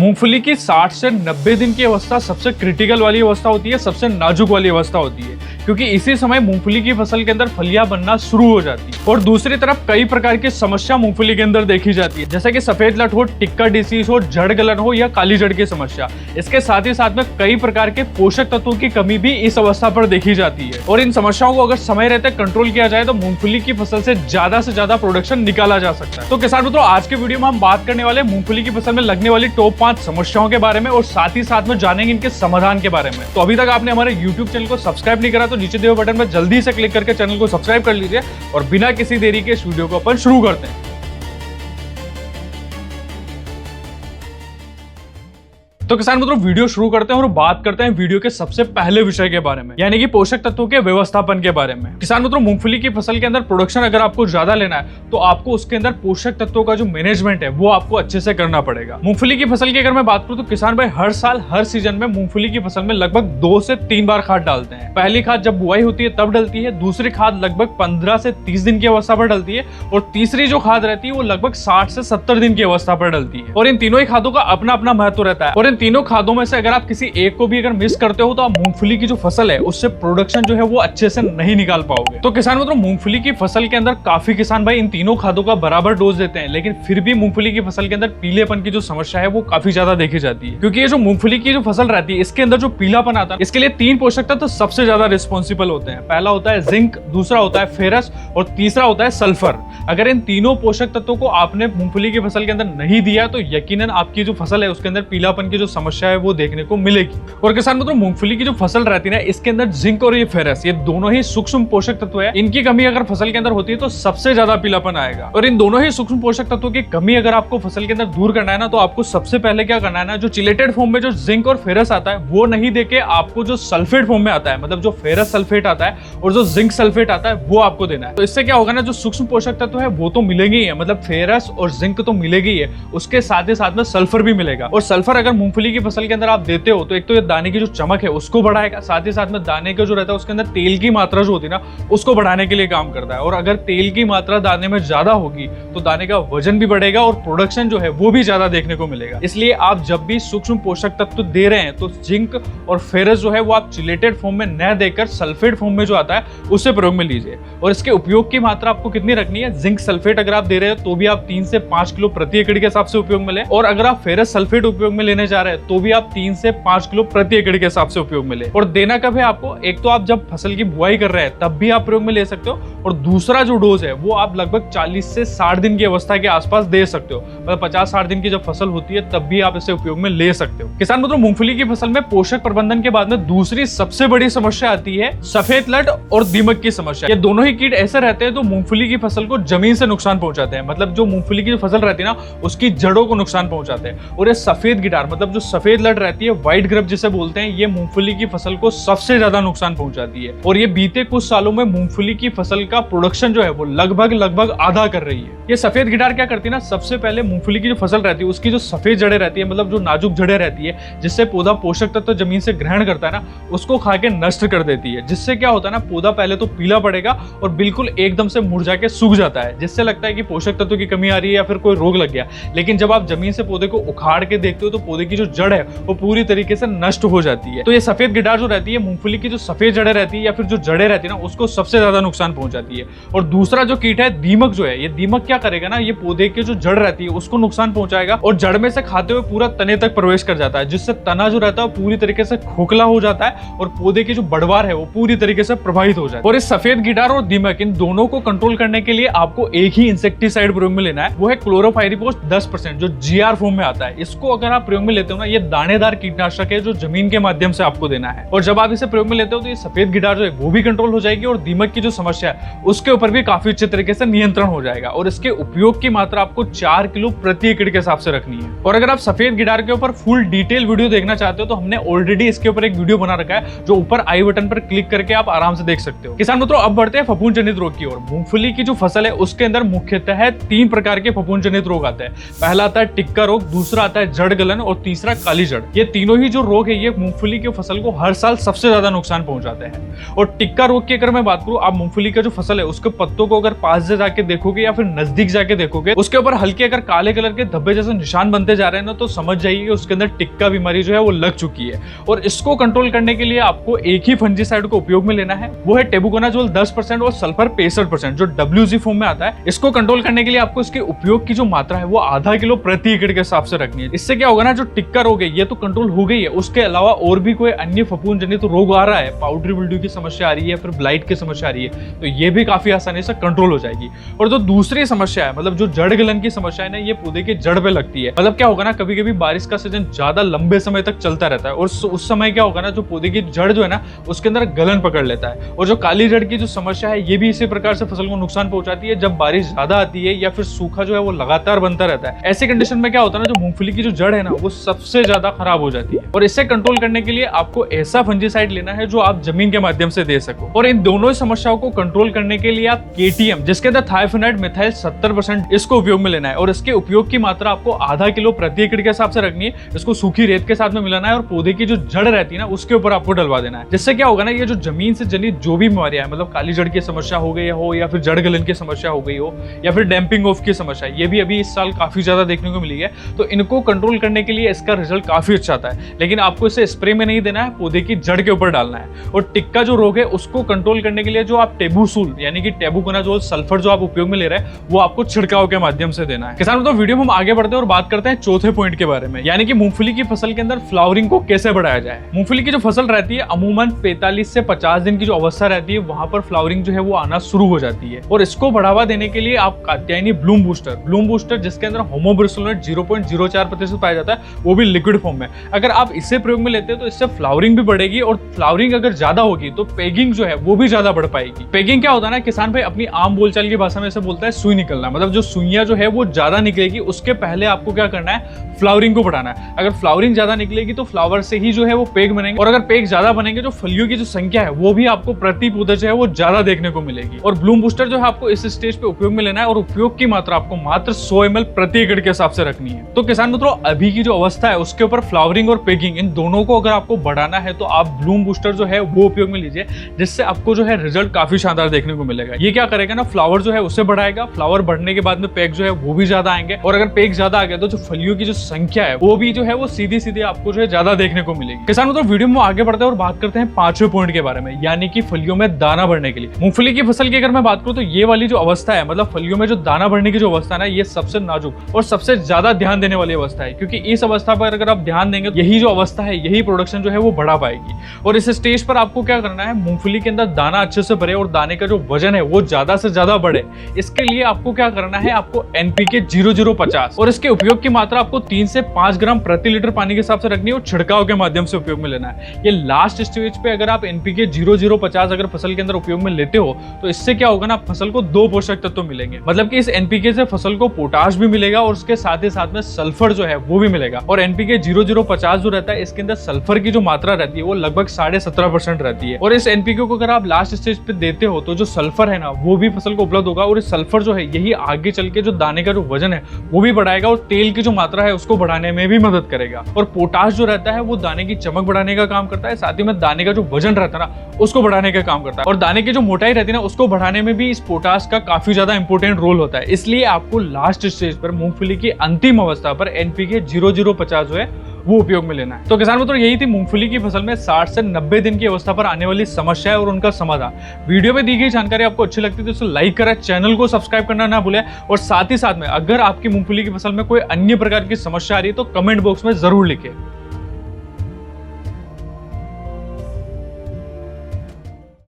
मूंगफली की 60 से 90 दिन की अवस्था सबसे क्रिटिकल वाली अवस्था होती है, सबसे नाजुक वाली अवस्था होती है, क्योंकि इसी समय मूंगफली की फसल के अंदर फलियां बनना शुरू हो जाती है। और दूसरी तरफ कई प्रकार की समस्या मूंगफली के अंदर देखी जाती है, जैसे कि सफेद लट हो, टिक्का डिसीज हो, जड़ गलन हो या काली जड़ की समस्या। इसके साथ ही साथ में कई प्रकार के पोषक तत्वों की कमी भी इस अवस्था पर देखी जाती है। और इन समस्याओं को अगर समय रहते कंट्रोल किया जाए तो मूंगफली की फसल से ज्यादा प्रोडक्शन निकाला जा सकता है। तो किसान मित्रों, आज के वीडियो में हम बात करने वाले मूंगफली की फसल में लगने वाली टॉप 5 समस्याओं के बारे में और साथ ही साथ में जानेंगे इनके समाधान के बारे में। तो अभी तक आपने हमारे YouTube चैनल को सब्सक्राइब नहीं करा तो नीचे दिए हुए बटन पर जल्दी से क्लिक करके चैनल को सब्सक्राइब कर लीजिए और बिना किसी देरी के इस वीडियो को अपन शुरू करते हैं। तो किसान मित्रों, वीडियो शुरू करते हैं और बात करते हैं वीडियो के सबसे पहले विषय के बारे में, यानी कि पोषक तत्वों के व्यवस्थापन के बारे में। किसान मित्रों, मूंगफली की फसल के अंदर प्रोडक्शन अगर आपको ज्यादा लेना है तो आपको उसके अंदर पोषक तत्वों का जो मैनेजमेंट है वो आपको अच्छे से करना पड़ेगा। मूंगफली की फसल की अगर मैं बात करूं तो किसान भाई हर साल हर सीजन में मूंगफली की फसल में लगभग 2 से 3 बार खाद डालते हैं। पहली खाद जब बुआई होती है तब डलती है, दूसरी खाद लगभग 15 से 30 दिन की अवस्था पर डलती है और तीसरी जो खाद रहती है वो लगभग 60 से 70 दिन की अवस्था पर डलती है। और इन तीनों ही खादों का अपना अपना महत्व रहता है और इन तीनों खादों में से अगर आप किसी एक को भी अगर मिस करते हो तो आप मूंगफली की जो फसल है उससे प्रोडक्शन जो है वो अच्छे से नहीं निकाल पाओगे। तो किसान मित्रों, मूंगफली की फसल के अंदर काफी किसान भाई इन तीनों खादों का बराबर डोज देते हैं, लेकिन फिर भी मूंगफली की फसल के अंदर पीलेपन की जो समस्या है वो काफी ज्यादा देखी जाती है। क्योंकि ये जो मूंगफली की जो फसल रहती है इसके अंदर जो पीलापन आता है इसके लिए 3 पोषक तत्व सबसे ज्यादा रिस्पॉन्सिबल होते हैं। पहला होता है जिंक, दूसरा होता है फेरस और तीसरा होता है सल्फर। अगर इन तीनों पोषक तत्वों को आपने मूंगफली की फसल के अंदर नहीं दिया तो यकीनन आपकी जो फसल है उसके अंदर पीलापन की जो समस्या है वो देखने को मिलेगी। और किसान मित्रों, मूंगफली की जो फसल रहती है ना इसके अंदर जिंक और ये फेरस, ये दोनों ही सूक्ष्म पोषक तत्व है। इनकी कमी अगर फसल के अंदर होती है तो सबसे ज्यादा पीलापन आएगा। और इन दोनों ही सूक्ष्म पोषक तत्वों की कमी अगर आपको फसल के अंदर दूर करना है ना तो आपको सबसे पहले क्या करना है ना, जो चिलेटेड फॉर्म में जो जिंक और फेरस आता है वो नहीं देके आपको जो सल्फेट फॉर्म में आता है, मतलब जो फेरस सल्फेट आता है और जो जिंक सल्फेट आता है वो आपको देना है। तो इससे क्या होगा ना, जो सूक्ष्म पोषक तत्व है वो तो मिलेंगे ही है, मतलब फेरस और जिंक तो मिलेगी ही है, उसके साथ ही साथ में सल्फर भी मिलेगा। और सल्फर अगर मूंगफली की फसल के अंदर आप देते हो तो एक तो ये दाने की जो चमक है उसको बढ़ाएगा, साथ ही साथ में दाने का जो रहता है उसके अंदर तेल की मात्रा जो होती है ना उसको बढ़ाने के लिए काम करता है। और अगर तेल की मात्रा दाने में ज्यादा होगी तो दाने का वजन भी बढ़ेगा और प्रोडक्शन जो है वो भी ज्यादा देखने को मिलेगा। इसलिए आप जब भी सूक्ष्म पोषक तत्व दे रहे हैं तो जिंक और फेरस जो है वो आप चिलेटेड फॉर्म में न देकर सल्फेट फॉर्म में जो आता है उससे प्रयोग में लीजिए। और इसके उपयोग की मात्रा आपको कितनी रखनी है, जिंक सल्फेट अगर आप दे रहे हो तो भी आप 3 से 5 किलो प्रति एकड़ के हिसाब से उपयोग में लें, और अगर आप फेरस सल्फेट उपयोग में लेने जा रहे हैं तो भी आप 3 से 5 किलो प्रति एकड़ के हिसाब से उपयोग में ले। और देना कब है आपको, एक तो आप जब फसल की बुआई कर रहे हैं तब भी आप प्रयोग में ले सकते हो, और दूसरा जो डोज है वो आप लगभग 40 से 60 दिन की अवस्था के आसपास दे सकते हो, मतलब 50-60 दिन की जब फसल होती है तब भी आप इसे उपयोग में ले सकते हो। किसान मित्रों, मूंगफली की फसल में पोषक प्रबंधन के बाद में दूसरी सबसे बड़ी समस्या आती है सफेद लट और दीमक की समस्या। ये दोनों ही कीट ऐसे रहते हैं तो मूंगफली की फसल को जमीन से नुकसान पहुंचाते हैं, मतलब जो मूंगफली की जो फसल रहती है ना उसकी जड़ों को नुकसान पहुंचाते हैं। और ये सफेद गिटार, मतलब जो सफेद लट रहती है, व्हाइट ग्रब जिसे बोलते हैं, ये मूंगफली की फसल को सबसे ज्यादा नुकसान पहुंचाती है। और ये बीते कुछ सालों में मूंगफली की फसल का प्रोडक्शन जो है वो लगभग आधा कर रही है। ये सफेद गिटार क्या करती है ना, सबसे पहले मूंगफली की जो फसल रहती है उसकी जो सफेद जड़ें रहती है, मतलब जो नाजुक जड़ें रहती है जिससे पौधा पोषक तत्व जमीन से ग्रहण करता है ना, उसको खा के नष्ट कर देती है। जिससे क्या होता है ना, पौधा पहले तो पीला पड़ेगा और बिल्कुल एकदम से मुरझा के सूख जाता है, जिससे लगता है कि पोषक तत्व की कमी आ रही है या फिर कोई रोग लग गया। लेकिन जब आप जमीन से पौधे को उखाड़ के देखते हो तो पौधे की जो जड़ है वो पूरी तरीके से नष्ट हो जाती है। तो ये सफेद गिटार जो रहती है, मूंगफली की जो सफेद जड़ें रहती है या फिर जो जड़ें रहती है ना उसको सबसे ज्यादा नुकसान पहुंचाती है। और दूसरा जो कीट है दीमक जो है, ये दीमक क्या करेगा ना, ये पौधे की जो जड़ रहती है उसको नुकसान पहुंचाएगा और जड़ में से खाते हुए पूरा तने तक प्रवेश कर जाता है, जिससे तना जो रहता है वो पूरी तरीके से खोखला हो जाता है और पौधे की जो बढ़वार है वो पूरी तरीके से प्रभावित हो जाए। और इस सफेद गिटार और दीमक इन दोनों को कंट्रोल करने के लिए आपको एक ही इंसेक्टिसाइड प्रयोग में लेना है, वो है क्लोरोपाइरिपोस 10% जो जीआर फॉर्म में आता है। इसको अगर आप प्रयोग में लेते हो ना, ये दानेदार कीटनाशक है जो जमीन के माध्यम से आपको देना है। और जब आप इसे प्रयोग में लेते हो तो ये सफेद गिटार जो है वो भी कंट्रोल हो जाएगी और दीमक की जो समस्या है उसके ऊपर भी काफी अच्छे तरीके से नियंत्रण हो जाएगा। और इसके उपयोग की मात्रा आपको 4 किलो प्रति एकड़ के हिसाब से रखनी है। और अगर आप सफेद गिटार के ऊपर फुल डिटेल वीडियो देखना चाहते हो तो हमने ऑलरेडी इसके ऊपर एक वीडियो बना रखा है जो ऊपर आई बटन पर क्लिक करके आप आराम से देख सकते हो। किसान मित्रों, अब बढ़ते हैं फफूंद जनित रोग की ओर। मूंगफली की जो फसल है उसके अंदर मुख्यतः 3 प्रकार के फफूंद जनित रोग आते हैं। पहला आता है टिक्का रोग, दूसरा आता है जड़ गलन और तीसरा तीसरा काली जड़। ये तीनों ही जो रोग है ये मूंगफली की फसल को हर साल सबसे ज्यादा नुकसान पहुंचाते हैं। और टिक्का रोग की अगर मैं बात करूं, आप मूंगफली का जो फसल है उसके पत्तों को अगर पास से जाके देखोगे या फिर नजदीक जाके देखोगे, उसके ऊपर हल्के अगर काले कलर के धब्बे जैसे निशान बनते जा रहे हैं ना, तो समझ जाइए उसके अंदर टिक्का बीमारी जो है वो लग चुकी है। और इसको कंट्रोल करने के लिए आपको एक ही फंजीसाइड को उपयोग में लेना है, वो है टेबुकोनाजोल 10% और सल्फर 65% जो WG फॉर्म में आता है। इसको कंट्रोल करने के लिए आपको इसके उपयोग की जो मात्रा है वो आधा किलो प्रति एकड़ के हिसाब से रखनी है। इससे क्या होगा ना, जो टिक्का रोग है ये तो कंट्रोल हो गई है, उसके अलावा और भी कोई अन्य फफूंद जनित तो रोग आ रहा है, पाउडरी मिल्ड्यू की समस्या आ रही है, फिर ब्लाइट की समस्या आ रही है, तो ये भी काफी आसानी से कंट्रोल हो जाएगी। और जो दूसरी समस्या है, मतलब जो जड़ गलन की समस्या है ना, ये पौधे की जड़ पे लगती है। मतलब क्या होगा ना, कभी कभी बारिश का सीजन ज्यादा लंबे समय तक चलता रहता है और उस समय क्या होगा ना, जो पौधे की जड़ जो है ना उसके अंदर गलन पकड़ लेता है। और जो काली जड़ की जो समस्या है ये भी इसी प्रकार से फसल को नुकसान पहुंचाती है। जब बारिश ज्यादा आती है या फिर सूखा जो है वो लगातार बनता रहता है, ऐसी कंडीशन में क्या होता है ना, जो मूंगफली की जो जड़ है ना वो सबसे ज्यादा खराब हो जाती है। और इससे कंट्रोल करने के लिए आपको ऐसा फंजीसाइड लेना है जो आप जमीन के माध्यम से दे सको। और इन दोनों समस्याओं को कंट्रोल करने के लिए आप KTM, जिसके अंदर थाइफेनाइड मिथाइल 70%, इसको उपयोग में लेना है। और इसके उपयोग की मात्रा आपको आधा किलो प्रति एकड़ के हिसाब से रखनी है। इसको सूखी रेत के साथ में मिलाना है और पौधे की जो जड़ रहती है ना उसके ऊपर आपको डलवा देना है। जिससे क्या होगा ना, ये जो जमीन से जनित जो भी बीमारियां है, मतलब काली जड़ की समस्या हो गई हो या फिर जड़ गलन की समस्या हो गई हो या फिर डैम्पिंग ऑफ की समस्या, ये भी अभी इस साल काफी ज्यादा देखने को मिली है, तो इनको कंट्रोल करने के लिए इसका रिजल्ट काफी अच्छा आता है। लेकिन आपको इसे स्प्रे में नहीं देना है, पौधे की जड़ के ऊपर डालना है। और टिक्का जो रोग है उसको कंट्रोल करने के लिए जो आप टेबुसोल यानी कि टेबुकोनाजोल सल्फर जो आप उपयोग में ले रहे हैं वो आपको छिड़काव के माध्यम से देना है। किसान दोस्तों, वीडियो में हम आगे बढ़ते हैं और बात करते हैं चौथे पॉइंट के बारे में, यानी कि मूंगफली की फसल के अंदर फ्लावरिंग को कैसे बढ़ाया जाए। मूंगफली की जो फसल रहती है अमूमन 45 से 50 दिन की जो अवस्था रहती है वहां पर फ्लावरिंग जो है वो आना शुरू हो जाती है। और इसको बढ़ावा देने के लिए आप कात्यायनी ब्लूम बूस्टर जिसके अंदर होमोब्रिसोलेट 0.04% पाया जाता है, वो भी लिक्विड फॉर्म में, अगर आप इसे प्रयोग में लेते हैं तो इससे फ्लावरिंग भी बढ़ेगी। और फ्लावरिंग अगर ज्यादा होगी तो पेगिंग जो है वो भी ज्यादा बढ़ पाएगी। पेगिंग क्या होता है ना, किसान भाई अपनी आम बोलचाल की भाषा में इसे बोलता है सुई निकलना, मतलब जो सुइयां जो है वो ज्यादा निकलेगी, उसके पहले आपको क्या करना है, फ्लावरिंग को बढ़ाना है। अगर फ्लावरिंग ज्यादा निकलेगी तो फ्लावर से ही जो है वो पेग बनेंगे, और अगर पेग ज्यादा बनेंगे जो फलियों की जो संख्या है वो भी आपको प्रति पौधे जो है वो ज्यादा देखने को मिलेगी। और ब्लूम बूस्टर जो है आपको इस स्टेज पे उपयोग में लेना है और उपयोग की मात्रा आपको मात्र 100 ml प्रति एकड़ के हिसाब से रखनी है। तो किसान मित्रों, अभी की जो अवस्था है उसके ऊपर फ्लावरिंग और पेगिंग इन दोनों को अगर आपको बढ़ाना है तो आप ब्लूम बूस्टर जो है वो उपयोग में लीजिए, जिससे आपको जो है रिजल्ट काफी शानदार देखने को मिलेगा। ये क्या करेगा ना, फ्लावर जो है उसे बढ़ाएगा, फ्लावर बढ़ने के बाद में पेग जो है वो भी ज्यादा आएंगे, और अगर पेग ज्यादा आ गया तो जो फलियों की जो संख्या है वो भी जो है वो सीधी आपको जो है ज्यादा देखने को मिलेगी। किसान मित्रों, वीडियो में आगे बढ़ते हैं और बात करते हैं पांचवें पॉइंट के बारे में, यानी कि फलियों में दाना बढ़ने के लिए। मूंगफली की फसल की अगर मैं बात करूं तो ये वाली जो अवस्था है, मतलब फलियों में जो दाना बढ़ने की जो अवस्था है, ये सबसे नाजुक और सबसे ज्यादा ध्यान देने वाली अवस्था है, क्योंकि इस अवस्था पर अगर आप ध्यान देंगे यही जो अवस्था है यही प्रोडक्शन जो है वो बढ़ा पाएगी। और इस स्टेज पर आपको क्या करना है, मूंगफली के अंदर दाना अच्छे से भरे और दाने का जो वजन है वो ज्यादा से ज्यादा बढ़े। इसके लिए आपको क्या करना है, आपको NPK 0050 और इसके उपयोग की मात्रा आपको 3 से 5 ग्राम प्रति लीटर पानी के हिसाब से रखनी है और छिड़काव के माध्यम से उपयोग में लेना है। ये लास्ट स्टेज पे अगर आप NPK 0050 अगर फसल के अंदर उपयोग में लेते हो तो इससे क्या होगा ना, फसल को 2 पोषक तत्व मिलेंगे, मतलब कि इस NPK से फसल को पोटाश भी मिलेगा और उसके साथ ही साथ में सल्फर जो है वो भी मिलेगा। और NPK 0050 जो रहता है इसके अंदर सल्फर की जो मात्रा रहती है वो लगभग 17.5% रहती है। और इस NPK को अगर आप लास्ट स्टेज पे देते हो तो जो सल्फर है ना वो भी फसल को उपलब्ध होगा, और इस सल्फर जो है यही आगे चल के जो दाने का जो वजन है वो भी बढ़ाएगा और तेल की जो मात्रा है उसको बढ़ाने में भी मदद करेगा। और पोटाश जो रहता है वो दाने की चमक बढ़ाने का काम करता है, साथ ही में दाने का जो वजन रहता है ना उसको बढ़ाने का काम करता है, और दाने की जो मोटाई रहती है ना उसको बढ़ाने में भी इस पोटाश का काफी ज्यादा इंपॉर्टेंट रोल होता है। इसलिए आपको लास्ट स्टेज पर मूंगफली की अंतिम अवस्था पर NPK 0050 जो है वो उपयोग में लेना है। तो किसान मित्रों, यही थी मूंगफली की फसल में 60 से 90 दिन की अवस्था पर आने वाली समस्याएं और उनका समाधान। वीडियो में दी गई जानकारी आपको अच्छी लगती है तो इसे लाइक करें, चैनल को सब्सक्राइब करना ना भूलें, और साथ ही साथ में अगर आपकी मूंगफली की फसल में कोई अन्य प्रकार की समस्या आ रही है तो कमेंट बॉक्स में जरूर लिखें।